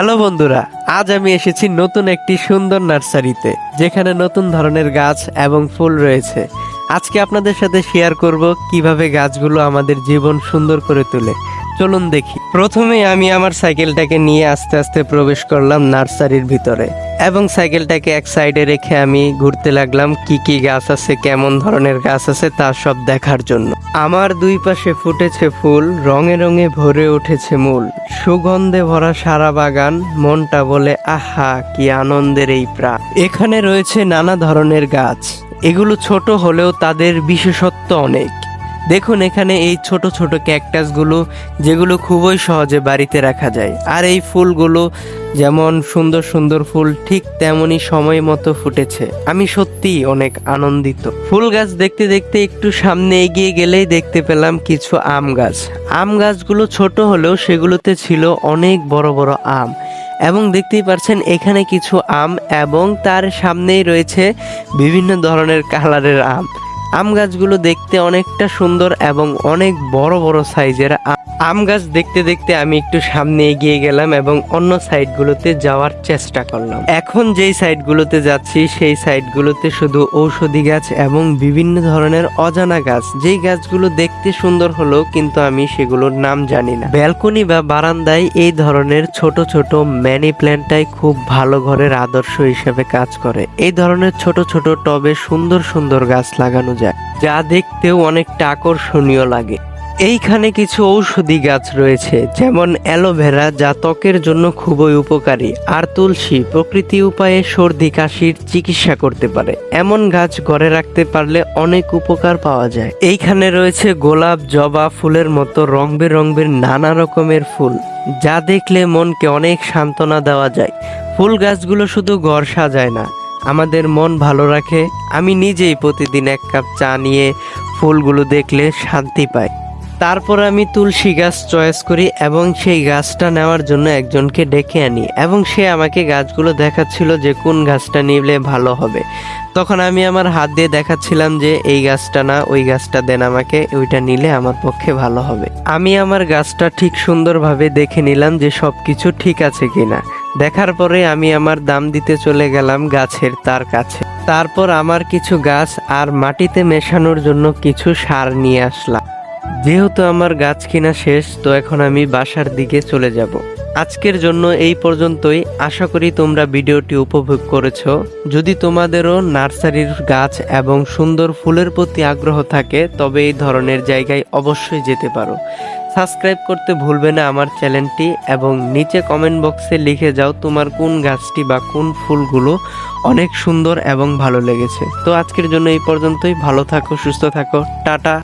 Hello বন্ধুরা, আজ আমি এসেছি নতুন একটি সুন্দর নার্সারিতে, যেখানে নতুন ধরনের গাছ এবং ফুল রয়েছে। আজকে আপনাদের সাথে শেয়ার করব কিভাবে গাছগুলো আমাদের জীবন সুন্দর করে তোলে। চলুন দেখি। প্রথমে আমি আমার সাইকেলটাকে নিয়ে আস্তে আস্তে প্রবেশ করলাম নার্সারির ভিতরে, এবং সাইকেলটাকে এক সাইডে রেখে আমি ঘুরতে লাগলাম কি কি গাছ আছে, কেমন ধরনের গাছ আছে তা সব দেখার জন্য। আমার দুই পাশে ফুটেছে ফুল, রঙে রঙে ভরে উঠেছে মূল, সুগন্ধে ভরা সারা বাগান, মনটা বলে আহা কি আনন্দের এই প্রাণ। এখানে রয়েছে নানা ধরনের গাছ, এগুলো ছোট হলেও তাদের বিশেষত্ব অনেক। দেখুন এখানে এই ছোট ছোট ক্যাকটাসগুলো, যেগুলো খুবই সহজে বাড়িতে রাখা যায়। আর এই ফুলগুলো যেমন সুন্দর সুন্দর ফুল, ঠিক তেমনই সময় মতো ফুটেছে। আমি সত্যিই অনেক আনন্দিত। ফুল গাছ দেখতে দেখতে একটু সামনে এগিয়ে গেলেই দেখতে পেলাম কিছু আম গাছ। আম গাছগুলো ছোট হলেও সেগুলোতে ছিল অনেক বড় বড় আম, এবং দেখতেই পাচ্ছেন এখানে কিছু আম, এবং তার সামনেই রয়েছে বিভিন্ন ধরনের কালারের আম। আম গাছগুলো দেখতে অনেকটা সুন্দর এবং অনেক বড় বড় সাইজের। আম গাছ দেখতে দেখতে আমি একটু সামনে এগিয়ে গেলাম এবং অন্য সাইডগুলোতে যাওয়ার চেষ্টা করলাম। এখন যেই সাইডগুলোতে যাচ্ছি সেই সাইডগুলোতে শুধু ঔষধি গাছ এবং বিভিন্ন ধরনের অজানা গাছ, যেই গাছগুলো দেখতে সুন্দর হলেও কিন্তু আমি সেগুলোর নাম জানি না। ব্যালকনি বা বারান্দায় এই ধরনের ছোট ছোট মানি প্ল্যান্টটাই খুব ভালো ঘরের আদর্শ হিসেবে কাজ করে। এই ধরনের ছোট ছোট টবে সুন্দর সুন্দর গাছ লাগানো যায়, যা দেখতেও অনেকটা আকর্ষণীয় লাগে। এইখানে কিছু ঔষধি গাছ রয়েছে, যেমন অ্যালোভেরা, যা ত্বকের জন্য খুবই উপকারী, আর তুলসী প্রকৃতি উপায়ে সর্দি কাশির চিকিৎসা করতে পারে। এমন গাছ ঘরে রাখতে পারলে অনেক উপকার পাওয়া যায়। এইখানে রয়েছে গোলাপ, জবা ফুলের মতো রং বেরঙের নানা রকমের ফুল, যা দেখলে মনকে অনেক সান্ত্বনা দেওয়া যায়। ফুল গাছগুলো শুধু ঘর সাজায় না, আমাদের মন ভালো রাখে। আমি নিজেই প্রতিদিন এক কাপ চা নিয়ে ফুলগুলো দেখলে শান্তি পাই। তারপর আমি তুলসী গাছ চয়েস করি এবং সেই গাছটা নেওয়ার জন্য একজনকে ডেকে আনি, এবং সে আমাকে গাছগুলো দেখাচ্ছিল যে কোন গাছটা নিলে ভালো হবে। তখন আমি আমার হাত দিয়ে দেখাচ্ছিলাম যে এই গাছটা না, ওই গাছটা দেন আমাকে, ওইটা নিলে আমার পক্ষে ভালো হবে। আমি আমার গাছটা ঠিক সুন্দরভাবে দেখে নিলাম যে সবকিছু ঠিক আছে কিনা। দেখার পরে আমি আমার দাম দিতে চলে গেলাম গাছের তার কাছে। তারপর আমার কিছু গাছ আর মাটিতে মেশানোর জন্য কিছু সার নিয়ে আসলাম। যেহেতু আমার গাছ কিনা শেষ, তো এখন আমি বাসার দিকে চলে যাব। আজকের জন্য এই পর্যন্তই। আশা করি তোমরা ভিডিওটি উপভোগ করেছো। যদি তোমাদেরও নার্সারির গাছ এবং সুন্দর ফুলের প্রতি আগ্রহ থাকে, তবে এই ধরনের জায়গায় অবশ্যই যেতে পারো। সাবস্ক্রাইব করতে ভুলবে না আমার চ্যানেলটি, এবং নিচে কমেন্ট বক্সে লিখে যাও তোমার কোন গাছটি বা কোন ফুলগুলো অনেক সুন্দর এবং ভালো লেগেছে। তো আজকের জন্য এই পর্যন্তই। ভালো থাকো, সুস্থ থাকো, টাটা।